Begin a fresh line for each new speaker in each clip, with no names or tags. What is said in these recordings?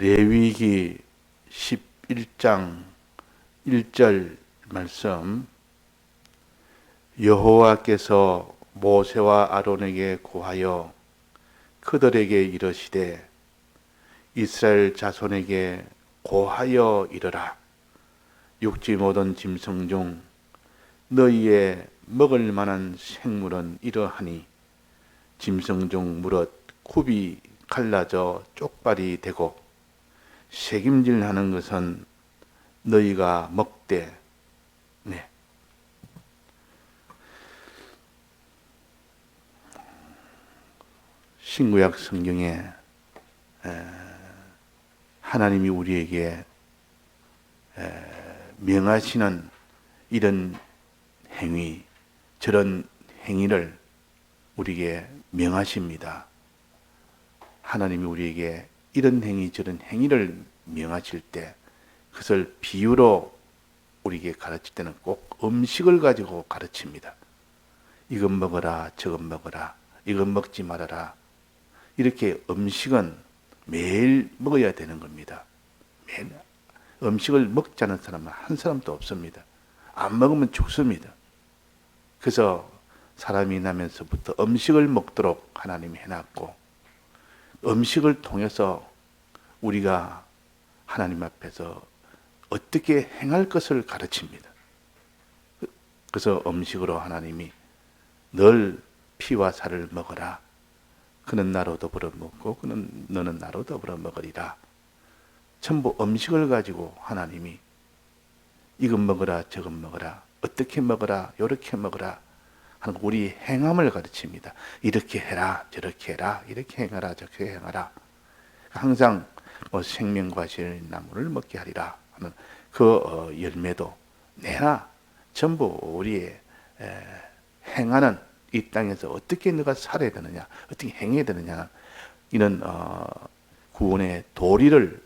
레위기 11장 1절 말씀, 여호와께서 모세와 아론에게 고하여 그들에게 이르시되 이스라엘 자손에게 고하여 이르라. 육지 모든 짐승 중 너희의 먹을 만한 생물은 이러하니 짐승 중 무릇 굽이 갈라져 쪽발이 되고 새김질하는 것은 너희가 먹되. 네. 신구약 성경에 하나님이 우리에게 명하시는 이런 행위, 저런 행위를 우리에게 명하십니다. 하나님이 우리에게 이런 행위, 저런 행위를 명하실 때 그것을 비유로 우리에게 가르칠 때는 꼭 음식을 가지고 가르칩니다. 이건 먹어라, 저건 먹어라, 이건 먹지 말아라. 이렇게 음식은 매일 먹어야 되는 겁니다. 매일. 음식을 먹지 않은 사람은 한 사람도 없습니다. 안 먹으면 죽습니다. 그래서 사람이 나면서부터 음식을 먹도록 하나님이 해놨고, 음식을 통해서 우리가 하나님 앞에서 어떻게 행할 것을 가르칩니다. 그래서 음식으로 하나님이 늘 피와 살을 먹어라. 그는 나로 더불어 먹고 너는 나로 더불어 먹으리라. 전부 음식을 가지고 하나님이 이건 먹어라, 저건 먹어라, 어떻게 먹어라, 이렇게 먹어라 하는 우리 행함을 가르칩니다. 이렇게 해라, 저렇게 해라, 이렇게 행하라, 저렇게 행하라. 항상 생명과실 나무를 먹게 하리라 하는 그 열매도 내나 전부 우리의 행하는 이 땅에서 어떻게 너가 살아야 되느냐, 어떻게 행해야 되느냐, 이런 구원의 도리를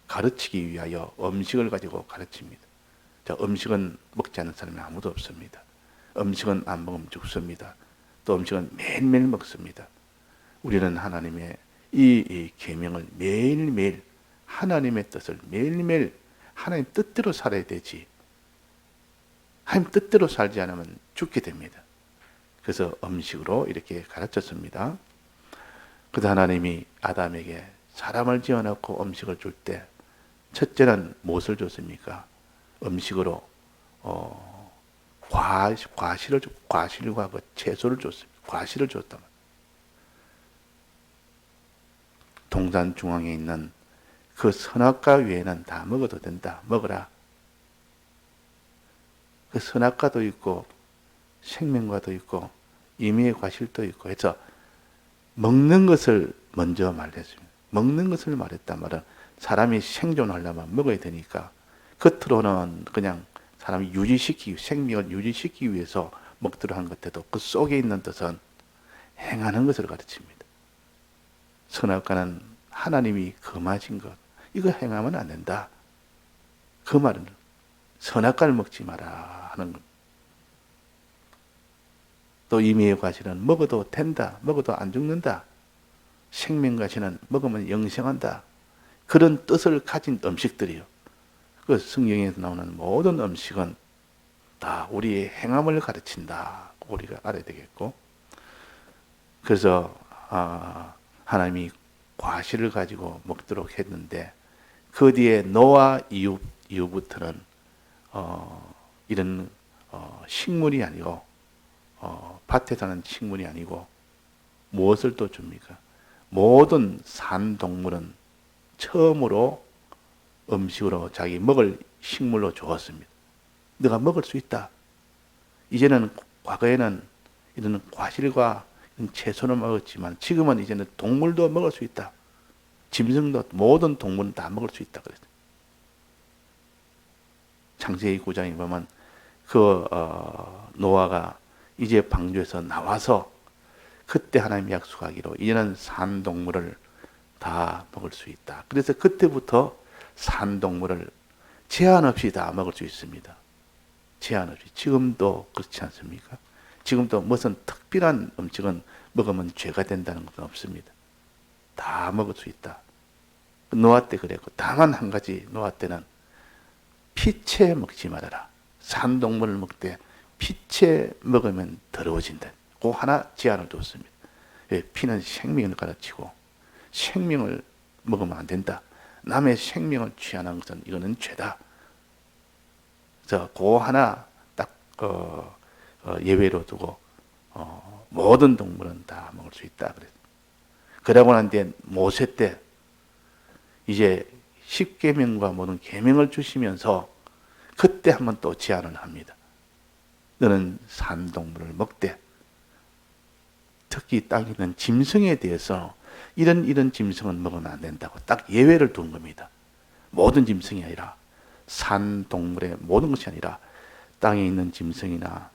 가르치기 위하여 음식을 가지고 가르칩니다. 자, 음식은 먹지 않는 사람이 아무도 없습니다. 음식은 안 먹으면 죽습니다. 또 음식은 매일매일 먹습니다. 우리는 하나님의 이 계명을 매일매일, 하나님의 뜻을 매일매일 하나님 뜻대로 살아야 되지, 하나님 뜻대로 살지 않으면 죽게 됩니다. 그래서 음식으로 이렇게 가르쳤습니다. 그래서 하나님이 아담에게 사람을 지어놓고 음식을 줄 때 첫째는 무엇을 줬습니까? 음식으로 과실과 그 채소를 줬습니다. 과실을 줬다. 동산 중앙에 있는 그 선악과 외에는 다 먹어도 된다. 먹어라. 그 선악과도 있고 생명과도 있고 임의의 과실도 있고 해서 먹는 것을 먼저 말했습니다. 먹는 것을 말했단 말은 사람이 생존하려면 먹어야 되니까, 겉으로는 그냥 사람이 생명을 유지시키기 위해서 먹도록 한 것에도 그 속에 있는 뜻은 행하는 것을 가르칩니다. 선악과는 하나님이 금하신 것, 이거 행하면 안 된다. 그 말은 선악과를 먹지 마라 하는 것. 또 임의의 과실은 먹어도 된다, 먹어도 안 죽는다. 생명과실은 먹으면 영생한다. 그런 뜻을 가진 음식들이요. 그 성경에서 나오는 모든 음식은 다 우리의 행함을 가르친다. 우리가 알아야 되겠고. 그래서 하나님이 과실을 가지고 먹도록 했는데, 그 뒤에 노아 이후부터는 이런 식물이 아니고 밭에 사는 식물이 아니고 무엇을 또 줍니까? 모든 산동물은 처음으로 음식으로 자기 먹을 식물로 주었습니다. 너가 먹을 수 있다. 이제는, 과거에는 이런 과실과 이런 채소를 먹었지만 지금은 이제는 동물도 먹을 수 있다. 짐승도, 모든 동물은 다 먹을 수 있다 그랬어요. 창세기 9장에 보면 그 노아가 이제 방주에서 나와서 그때 하나님 약속하기로 이제는 산동물을 다 먹을 수 있다. 그래서 그때부터 산동물을 제한 없이 다 먹을 수 있습니다. 제한 없이. 지금도 그렇지 않습니까? 지금도 무슨 특별한 음식은 먹으면 죄가 된다는 것은 없습니다. 다 먹을 수 있다. 노아 때 그랬고, 다만 한 가지 노아 때는 피채 먹지 말아라. 산동물을 먹되 피채 먹으면 더러워진다. 그 하나 제한을 뒀습니다. 피는 생명을 가르치고 생명을 먹으면 안 된다. 남의 생명을 취하는 것은 이거는 죄다. 그래서 그 하나 딱 예외로 두고 모든 동물은 다 먹을 수 있다. 그러고 난 뒤에 모세 때 이제 10계명과 모든 계명을 주시면서 그때 한번 또 제안을 합니다. 너는 산동물을 먹되 특히 땅에 있는 짐승에 대해서 이런 짐승은 먹으면 안 된다고 딱 예외를 둔 겁니다. 모든 짐승이 아니라 산동물의 모든 것이 아니라 땅에 있는 짐승이나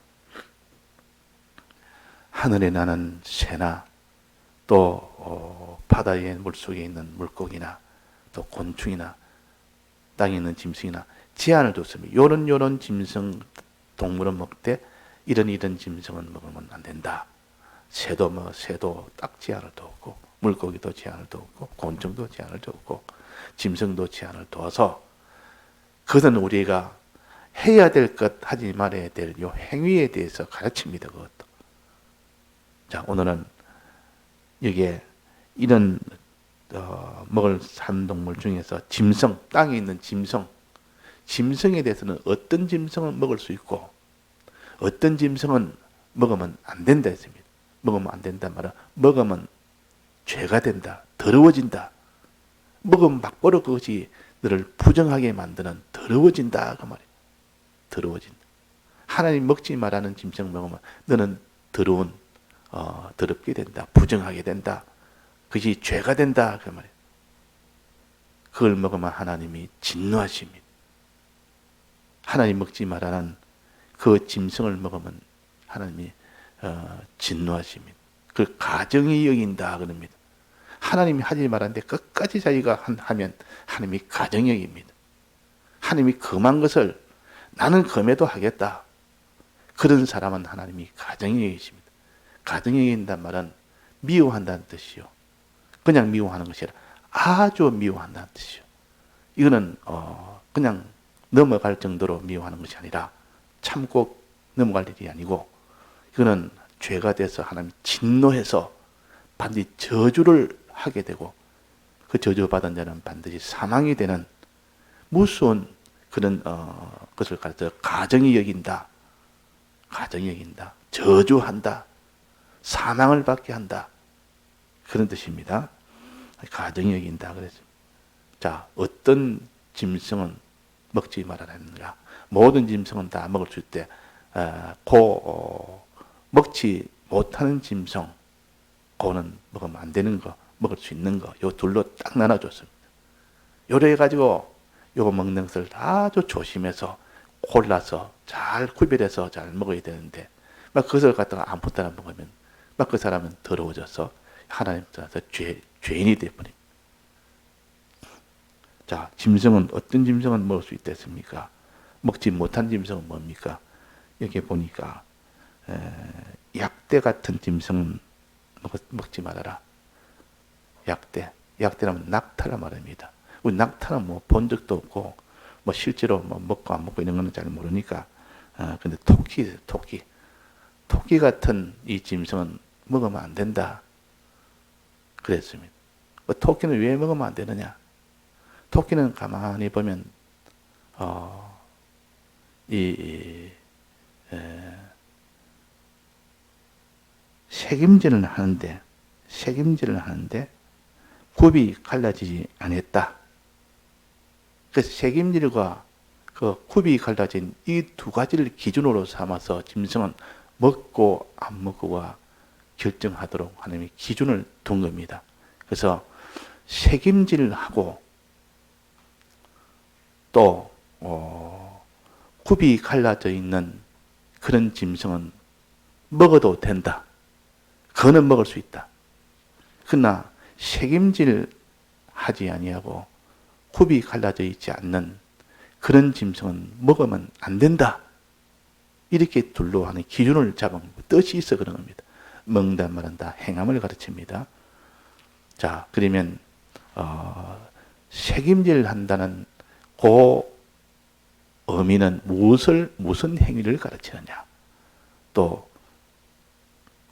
하늘에 나는 새나 또 바다의 물속에 있는 물고기나 또 곤충이나 땅에 있는 짐승이나 제한을 뒀습니다. 요런 짐승 동물은 먹되 이런 짐승은 먹으면 안 된다. 새도 딱 제한을 뒀고 물고기도 제한을 뒀고 곤충도 제한을 뒀고 짐승도 제한을 둬서 그것은 우리가 해야 될 것 하지 말아야 될 요 행위에 대해서 가르칩니다. 그것도. 자, 오늘은 여기에 이런 먹을 산동물 중에서 짐승, 땅에 있는 짐승에 대해서는 어떤 짐승은 먹을 수 있고 어떤 짐승은 먹으면 안 된다 했습니다. 먹으면 안 된다 말은 먹으면 죄가 된다, 더러워진다. 먹으면 막바로 그것이 너를 부정하게 만드는 더러워진다 그 말이에요. 더러워진다. 하나님 먹지 말라는 짐승 먹으면 너는 더럽게 된다, 부정하게 된다. 그것이 죄가 된다 그 말이에요. 그걸 먹으면 하나님이 진노하십니다. 하나님 먹지 말라는 그 짐승을 먹으면 하나님이 진노하십니다. 그 가정이 여긴다 그럽니다. 하나님이 하지 말았는데 끝까지 자기가 하면 하나님이 가정이 여깁니다. 하나님이 금한 것을 나는 금해도 하겠다. 그런 사람은 하나님이 가정이 여기십니다. 가정이 여긴다는 말은 미워한다는 뜻이요. 그냥 미워하는 것이 아니라 아주 미워한다는 뜻이요. 이거는 그냥 넘어갈 정도로 미워하는 것이 아니라 참고 넘어갈 일이 아니고 이거는 죄가 돼서 하나님 진노해서 반드시 저주를 하게 되고 그 저주받은 자는 반드시 사망이 되는 무서운 그런 것을 가르쳐 가정이 여긴다. 가정이 여긴다. 저주한다. 사망을 받게 한다. 그런 뜻입니다. 가정이 여긴다. 그랬습니다. 자, 어떤 짐승은 먹지 말아라는가? 모든 짐승은 다 먹을 수 있대. 먹지 못하는 짐승, 그거는 먹으면 안 되는 거, 먹을 수 있는 거, 요 둘로 딱 나눠줬습니다. 요래 가지고 요거 먹는 것을 아주 조심해서 골라서 잘 구별해서 잘 먹어야 되는데, 막 그것을 갖다가 아무 따라 먹으면 막 그 사람은 더러워져서 하나님 앞에서 죄인이 되어버립니다. 자, 짐승은 어떤 짐승은 먹을 수 있겠습니까? 먹지 못한 짐승은 뭡니까? 여기 보니까 약대 같은 짐승은 먹지 말아라. 약대라면 낙타라 말입니다. 우리 낙타는 뭐 본 적도 없고 뭐 실제로 뭐 먹고 안 먹고 이런 거는 잘 모르니까. 근데 토끼 같은 이 짐승은 먹으면 안 된다. 그랬습니다. 토끼는 왜 먹으면 안 되느냐? 토끼는 가만히 보면 책임질을 하는데 굽이 갈라지지 않았다. 그래서 책임질과 그 굽이 갈라진 이 두 가지를 기준으로 삼아서 짐승은 먹고 안 먹고가 결정하도록 하나님이 기준을 둔 겁니다. 그래서 책임질하고 또 굽이 갈라져 있는 그런 짐승은 먹어도 된다. 그거는 먹을 수 있다. 그러나 책임질 하지 아니하고 굽이 갈라져 있지 않는 그런 짐승은 먹으면 안 된다. 이렇게 둘로 하는 기준을 잡은 뜻이 있어 그런 겁니다. 먹다 말한다 행함을 가르칩니다. 자, 그러면 책임질 한다는 그 의미는 무슨 행위를 가르치느냐. 또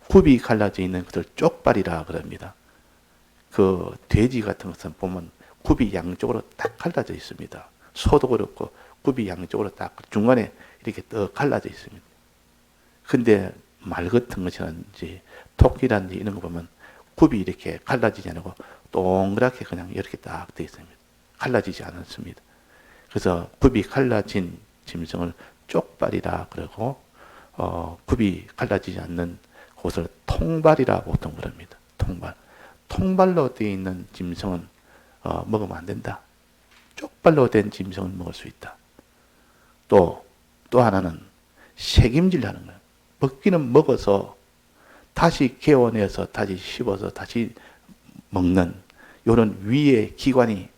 굽이 갈라져 있는 것을 쪽발이라 그럽니다. 그 돼지 같은 것은 보면 굽이 양쪽으로 딱 갈라져 있습니다. 소도 그렇고 굽이 양쪽으로 딱 중간에 이렇게 떡 갈라져 있습니다. 근데 말 같은 것이라든지 토끼라든지 이런 거 보면 굽이 이렇게 갈라지지 않고 동그랗게 그냥 이렇게 딱 되어 있습니다. 갈라지지 않았습니다. 그래서 굽이 갈라진 짐승을 쪽발이라 그러고 굽이 갈라지지 않는 곳을 통발이라 보통 그럽니다. 통발로 되어 있는 짐승은 먹으면 안 된다. 쪽발로 된 짐승을 먹을 수 있다. 또 하나는 새김질하는 거예요. 먹기는 먹어서 다시 개원해서 다시 씹어서 다시 먹는 이런 위의 기관이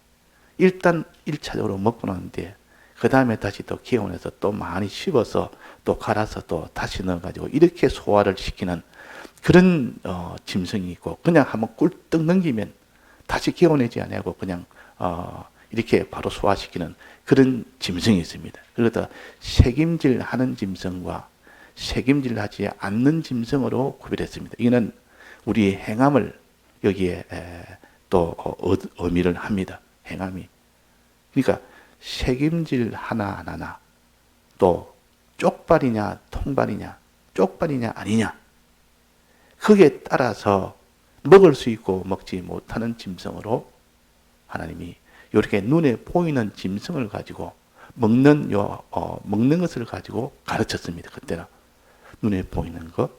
일단 1차적으로 먹고 나는데 그 다음에 다시 또 개원해서 또 많이 씹어서 또 갈아서 또 다시 넣어가지고 이렇게 소화를 시키는 그런 짐승이 있고, 그냥 한번 꿀떡 넘기면 다시 개원하지 않고 그냥 이렇게 바로 소화시키는 그런 짐승이 있습니다. 그러다 새김질하는 짐승과 새김질하지 않는 짐승으로 구별했습니다. 이거는 우리의 행함을 여기에 또 의미를 합니다. 행함이. 그러니까 새김질 하나하나, 또 쪽발이냐 통발이냐, 쪽발이냐 아니냐, 그게 따라서 먹을 수 있고 먹지 못하는 짐승으로 하나님이 이렇게 눈에 보이는 짐승을 가지고 먹는 것을 가지고 가르쳤습니다. 그때는 눈에 보이는 것,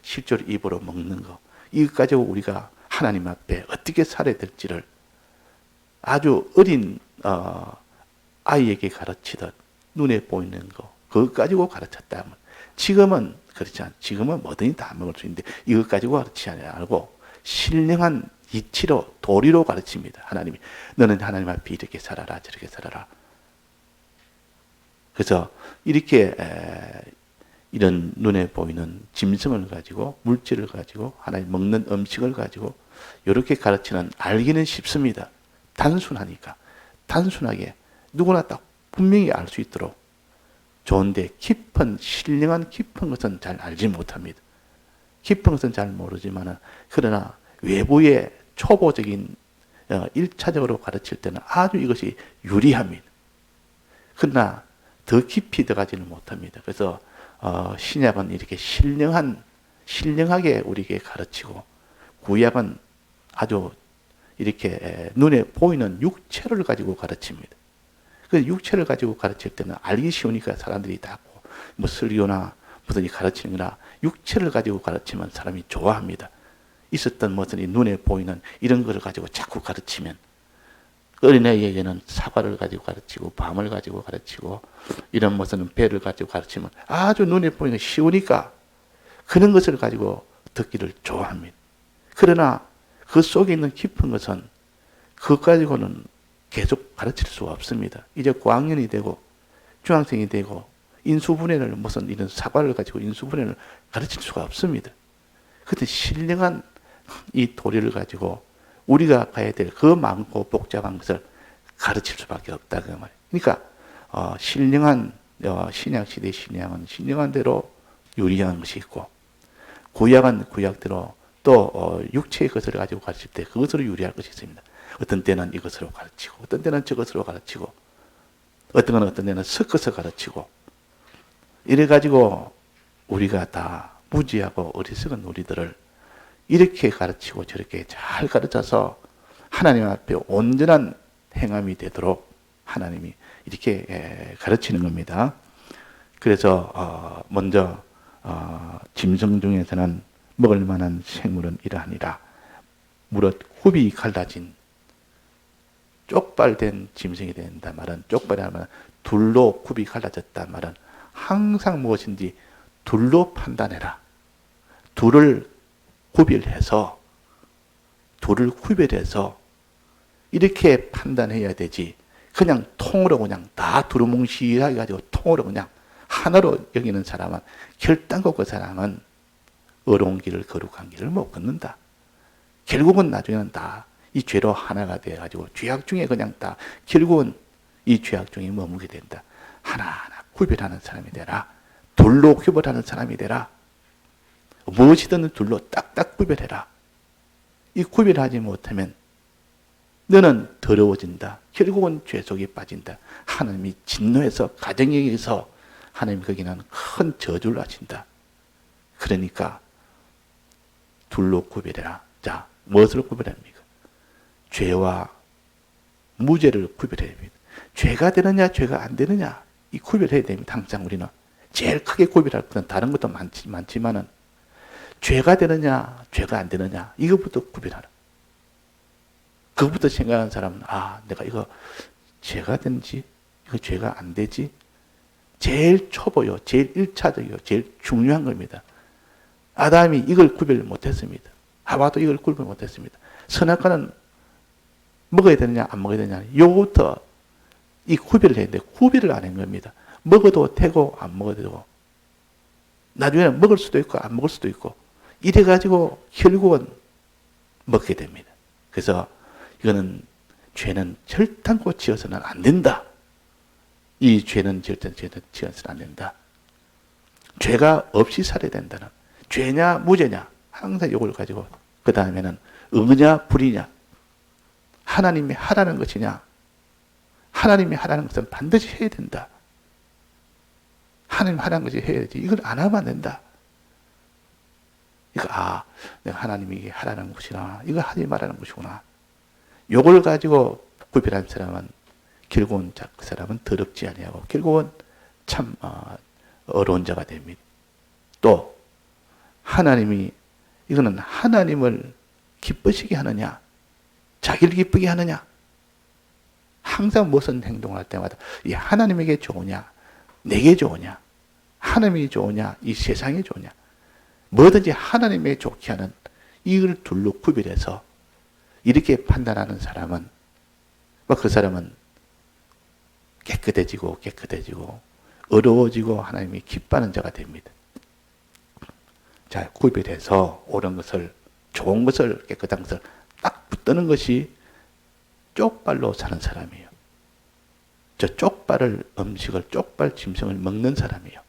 실제로 입으로 먹는 것, 이것 가지고 우리가 하나님 앞에 어떻게 살아야 될지를 아주 어린 아이에게 가르치듯 눈에 보이는 것, 그것 가지고 가르쳤다면, 지금은 그렇지 않아. 지금은 뭐든지 다 먹을 수 있는데 이것 가지고 가르치지 않고 신령한 이치로, 도리로 가르칩니다. 하나님이 너는 하나님 앞에 이렇게 살아라, 저렇게 살아라. 그래서 이렇게 이런 눈에 보이는 짐승을 가지고, 물질을 가지고, 하나님 먹는 음식을 가지고 이렇게 가르치는, 알기는 쉽습니다. 단순하니까. 단순하게 누구나 딱 분명히 알 수 있도록. 좋은데 신령한 깊은 것은 잘 알지 못합니다. 깊은 것은 잘 모르지만, 그러나 외부의 초보적인 1차적으로 가르칠 때는 아주 이것이 유리합니다. 그러나 더 깊이 들어가지는 못합니다. 그래서 신약은 이렇게 신령하게 우리에게 가르치고, 구약은 아주 이렇게 눈에 보이는 육체를 가지고 가르칩니다. 그 육체를 가지고 가르칠 때는 알기 쉬우니까 사람들이 다 뭐 설교나 무슨 가르치는 거나 육체를 가지고 가르치면 사람이 좋아합니다. 있었던 무슨 눈에 보이는 이런 거를 가지고 자꾸 가르치면, 어린아이에게는 사과를 가지고 가르치고 밤을 가지고 가르치고 이런 무슨 배를 가지고 가르치면 아주 눈에 보이는 게 쉬우니까 그런 것을 가지고 듣기를 좋아합니다. 그러나 그 속에 있는 깊은 것은 그것 가지고는 계속 가르칠 수가 없습니다. 이제 고학년이 되고 중학생이 되고 인수분해를, 무슨 이런 사과를 가지고 인수분해를 가르칠 수가 없습니다. 그때 신령한 이 도리를 가지고 우리가 가야 될 그 많고 복잡한 것을 가르칠 수밖에 없다, 그 말이에요. 그러니까 신령한 신약시대 신약은 신령한 대로 유리한 것이 있고, 구약은 구약대로 또 육체의 것을 가지고 가르칠 때 그것으로 유리할 것이 있습니다. 어떤 때는 이것으로 가르치고, 어떤 때는 저것으로 가르치고, 어떤 때는 섞어서 가르치고, 이래가지고 우리가 다 무지하고 어리석은 우리들을 이렇게 가르치고 저렇게 잘 가르쳐서 하나님 앞에 온전한 행함이 되도록 하나님이 이렇게 가르치는 겁니다. 그래서 먼저 짐승 중에서는 먹을 만한 생물은 이러하니라. 무릇 굽이 갈라진 쪽발된 짐승이 된다 말은, 쪽발이라는 둘로 굽이 갈라졌다 말은 항상 무엇인지 둘로 판단해라. 둘을 구별해서 이렇게 판단해야 되지, 그냥 통으로 그냥 다 두루뭉실하게 가지고 통으로 그냥 하나로 여기는 사람은, 결단코 그 사람은 어려운 길을, 거룩한 길을 못 걷는다. 결국은 나중에는 다 이 죄로 하나가 돼가지고 죄악 중에 그냥 다 결국은 이 죄악 중에 머무게 된다. 하나하나 구별하는 사람이 되라. 둘로 구별하는 사람이 되라. 무엇이든 둘로 딱딱 구별해라. 이 구별하지 못하면 너는 더러워진다. 결국은 죄 속에 빠진다. 하나님이 진노해서 가정에게서 하나님 거기는 큰 저주를 하신다. 그러니까 둘로 구별해라. 자, 무엇을 구별합니까? 죄와 무죄를 구별해야 됩니다. 죄가 되느냐 죄가 안 되느냐 이 구별해야 됩니다. 항상 우리는 제일 크게 구별할 것은 다른 것도 많지만은 죄가 되느냐 죄가 안 되느냐 이것부터 구별하라. 그것부터 생각하는 사람은 내가 이거 죄가 되는지 이거 죄가 안 되지 제일 초보요. 제일 1차적이요. 제일 중요한 겁니다. 아담이 이걸 구별 못했습니다. 하와도 이걸 구별 못했습니다. 선악과는 먹어야 되느냐 안 먹어야 되느냐 요거부터 이 구별을 해야 되는데 구별을 안 한 겁니다. 먹어도 되고 안 먹어도 되고 나중에는 먹을 수도 있고 안 먹을 수도 있고 이래가지고 결국은 먹게 됩니다. 그래서 이거는 죄는 절단코 지어서는 안 된다. 이 죄는 지어서는 안 된다. 죄가 없이 살아야 된다는 죄냐 무죄냐 항상 이걸 가지고 그 다음에는 의냐 불이냐 하나님이 하라는 것이냐 하나님이 하라는 것은 반드시 해야 된다. 하나님 하라는 것이 해야 되지. 이걸 안 하면 안 된다. 이거 내가 하나님이 하라는 것이나 이거 하지 말라는 것이구나. 요걸 가지고 구별한 사람은 결국은 그 사람은 더럽지 아니하고 결국은 참 어려운 자가 됩니다. 또 하나님이 이거는 하나님을 기쁘시게 하느냐 자기를 기쁘게 하느냐 항상 무슨 행동을 할 때마다 이 하나님에게 좋으냐 내게 좋으냐 하나님이 좋으냐 이 세상이 좋으냐 뭐든지 하나님에게 좋게 하는 이걸 둘로 구별해서 이렇게 판단하는 사람은 그 사람은 깨끗해지고 어려워지고 하나님이 기뻐하는 자가 됩니다. 자, 구별해서 옳은 것을 좋은 것을 깨끗한 것을 딱 붙드는 것이 쪽발로 사는 사람이에요. 저 쪽발을 음식을 쪽발 짐승을 먹는 사람이에요.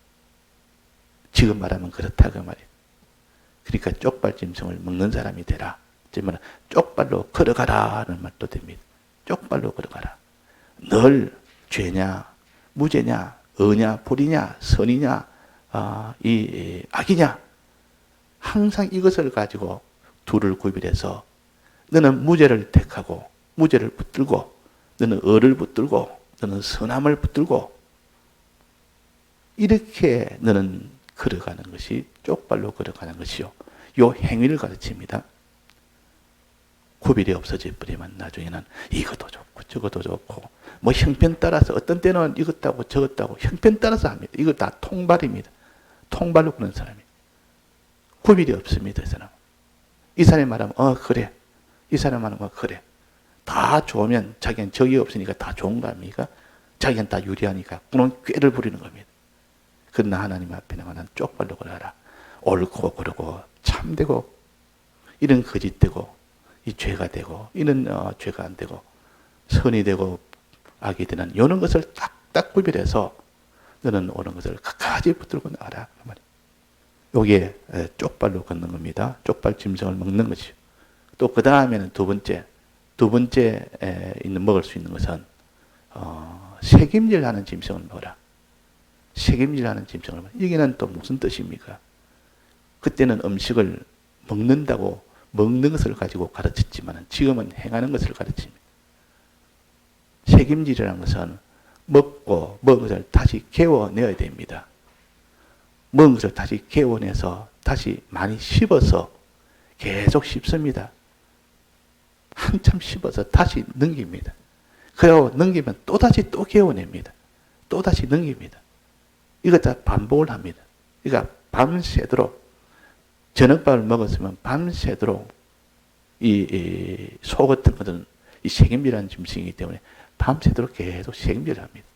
지금 말하면 그렇다 그 말이에요. 그러니까 쪽발 짐승을 먹는 사람이 되라. 즉 쪽발로 걸어가라는 말도 됩니다. 쪽발로 걸어가라. 늘 죄냐 무죄냐 의냐 불이냐 선이냐 이 악이냐 항상 이것을 가지고 둘을 구별해서 너는 무죄를 택하고 무죄를 붙들고 너는 의를 붙들고 너는 선함을 붙들고 이렇게 너는 걸어가는 것이 쪽발로 걸어가는 것이요. 요 행위를 가르칩니다. 구별이 없어져 버리면 나중에는 이것도 좋고 저것도 좋고 뭐 형편 따라서 어떤 때는 이것다고 저것다고 형편 따라서 합니다. 이거 다 통발입니다. 통발로 그런 사람이 구별이 없습니다. 이 사람. 이 사람이 말하면 그래. 이 사람 말하면 그래. 다 좋으면 자기는 적이 없으니까 다 좋은 거 아닙니까? 자기는 다 유리하니까 그런 꾀를 부리는 겁니다. 그러나 하나님 앞에 나가는 쪽발로 걸어라. 옳고 그르고 참되고 이런 거짓되고 이 죄가 되고 이런 죄가 안 되고 선이 되고 악이 되는 이런 것을 딱딱 구별해서 너는 옳은 것을 끝까지 붙들고 나가라. 요게 쪽발로 걷는 겁니다. 쪽발 짐승을 먹는 것이죠. 또 그 다음에는 두 번째 먹을 수 있는 것은 책임질하는 짐승을 먹어라. 책임질하는 짐승을 먹어라. 여기는 또 무슨 뜻입니까? 그때는 음식을 먹는다고 먹는 것을 가지고 가르쳤지만 지금은 행하는 것을 가르칩니다. 책임질이라는 것은 먹은 것을 다시 개워내야 됩니다. 먹은 것을 다시 개워내서 다시 많이 씹어서 계속 씹습니다. 한참 씹어서 다시 넘깁니다. 그리고 넘기면 또다시 또 개워냅니다. 또다시 넘깁니다. 이거 다 반복을 합니다. 그러니까 밤새도록 저녁밥을 먹었으면 밤새도록 이 소 같은 것은 이 책임질하는 짐승이기 때문에 밤새도록 계속 책임질을 합니다.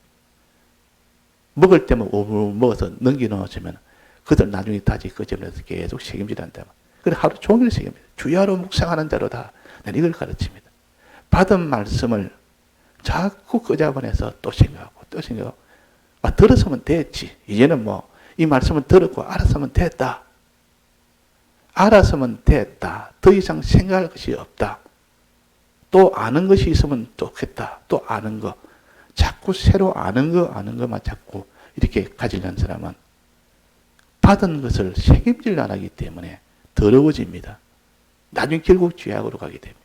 먹을 때만 오물 먹어서 넘겨놓으면 그들 나중에 다시 끄집어내서 계속 책임질한다. 그래 하루 종일 책임집니다. 주야로 묵상하는 자로 다 이걸 가르칩니다. 받은 말씀을 자꾸 끄잡아내서 또 생각하고 또 생각하고, 들었으면 됐지. 이제는 뭐 이 말씀을 들었고 알았으면 됐다. 알았으면 됐다. 더 이상 생각할 것이 없다. 또 아는 것이 있으면 좋겠다. 또 아는 거. 자꾸 새로 아는 것만 자꾸 이렇게 가지려는 사람은 받은 것을 책임질 안 하기 때문에 더러워집니다. 나중에 결국 죄악으로 가게 됩니다.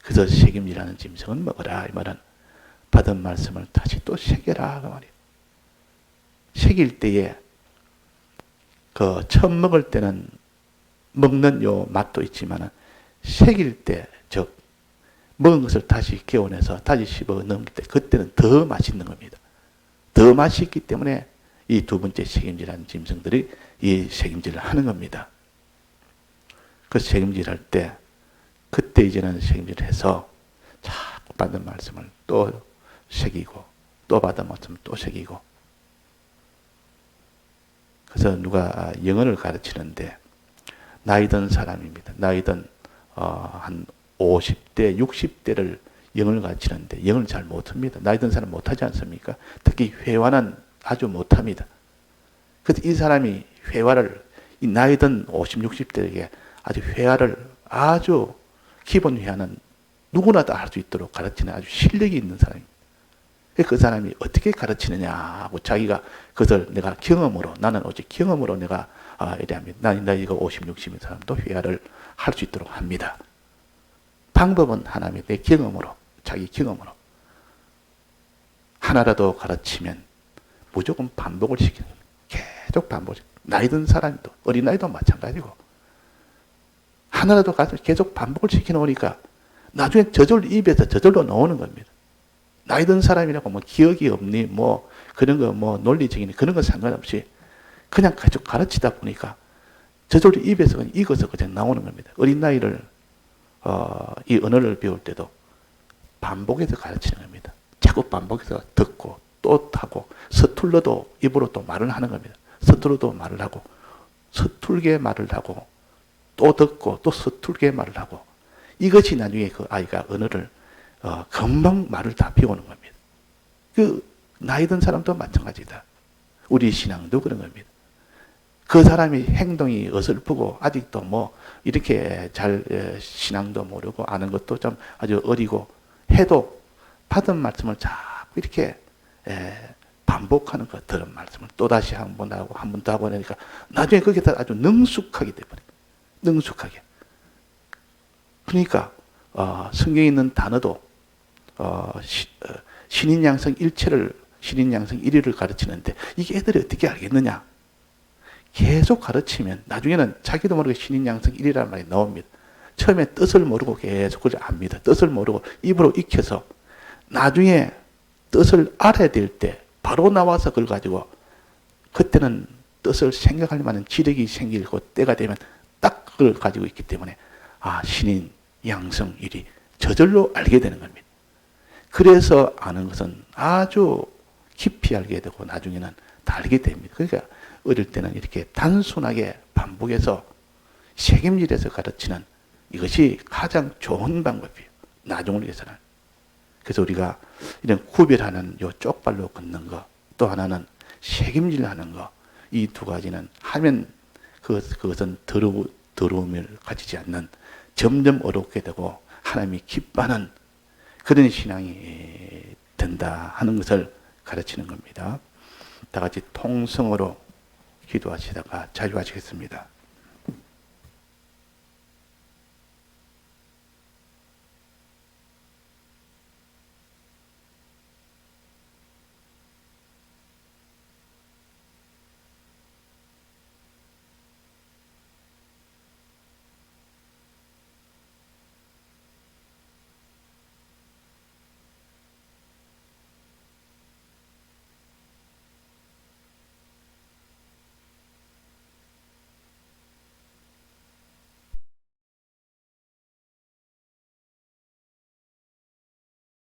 그래서 책임지라는 짐승은 먹어라. 이 말은 받은 말씀을 다시 또 새겨라. 그 말이에요. 새길 때에 처음 먹을 때는 먹는 요 맛도 있지만 새길 때, 즉 먹은 것을 다시 개원해서 다시 씹어 넣을 때 그때는 더 맛있는 겁니다. 더 맛있기 때문에 이 두 번째 책임지라는 짐승들이 이 책임질을 하는 겁니다. 그 책임질할 때 그때 이제는 책임질을 해서 자꾸 받은 말씀을 또 새기고 또 받은 말씀을 또 새기고. 그래서 누가 영어를 가르치는데 나이 든 사람입니다. 나이 든 한 50대, 60대를 영어를 가르치는데 영어를 잘 못합니다. 나이 든 사람 못하지 않습니까? 특히 회화는 아주 못합니다. 그래서 이 사람이 회화를 이 나이 든 50, 60대에게 아주 회화를 아주 기본 회화는 누구나 다 할 수 있도록 가르치는 아주 실력이 있는 사람입니다. 그 사람이 어떻게 가르치느냐 하고 자기가 그것을 내가 경험으로, 나는 오직 경험으로 내가 이래합니다. 나이가 50, 60인 사람도 회화를 할 수 있도록 합니다. 방법은 하나입니다. 내 경험으로, 자기 경험으로. 하나라도 가르치면 무조건 반복을 시키는 거예요. 계속 반복을. 나이 든 사람도, 어린아이도 마찬가지고. 하나라도 가르치면 계속 반복을 시켜놓으니까 나중에 저절로 입에서 저절로 나오는 겁니다. 나이 든 사람이라고 뭐 기억이 없니, 뭐 그런 거, 뭐 논리적인 그런 거 상관없이 그냥 계속 가르치다 보니까 저절로 입에서 그냥 익어서 그냥 나오는 겁니다. 어린 나이를, 이 언어를 배울 때도 반복해서 가르치는 겁니다. 자꾸 반복해서 듣고 또 하고 서툴러도 입으로 또 말을 하는 겁니다. 서툴러도 말을 하고 서툴게 말을 하고 또 듣고 또 서툴게 말을 하고 이것이 나중에 그 아이가 언어를 금방 말을 다 배우는 겁니다. 그 나이 든 사람도 마찬가지다. 우리 신앙도 그런 겁니다. 그 사람이 행동이 어설프고 아직도 뭐 이렇게 잘 신앙도 모르고 아는 것도 좀 아주 어리고 해도 받은 말씀을 자꾸 이렇게 반복하는 것, 들은 말씀을 또다시 한 번 하고 한 번 더 하고 하니까 나중에 그게 다 아주 능숙하게 돼버려요. 능숙하게. 그러니까 성경에 있는 단어도 신인양성 일체를, 신인양성 일위를 가르치는데 이게 애들이 어떻게 알겠느냐? 계속 가르치면 나중에는 자기도 모르게 신인양성 일위라는 말이 나옵니다. 처음에 뜻을 모르고 계속 그걸 압니다. 뜻을 모르고 입으로 익혀서 나중에 뜻을 알아야 될 때 바로 나와서 그걸 가지고 그때는 뜻을 생각할 만한 지력이 생기고 때가 되면 딱 그걸 가지고 있기 때문에 신인 양성 일위 저절로 알게 되는 겁니다. 그래서 아는 것은 아주 깊이 알게 되고 나중에는 다 알게 됩니다. 그러니까 어릴 때는 이렇게 단순하게 반복해서 책임질해서 가르치는 이것이 가장 좋은 방법이에요. 나중을 위해서는. 그래서 우리가 이런 구별하는 요 쪽발로 걷는 거, 또 하나는 책임질하는 거, 이 두 가지는 하면 그것은 더러움을 가지지 않는 점점 어렵게 되고 하나님이 기뻐하는 그런 신앙이 된다 하는 것을 가르치는 겁니다. 다 같이 통성으로 기도하시다가 자유하시겠습니다.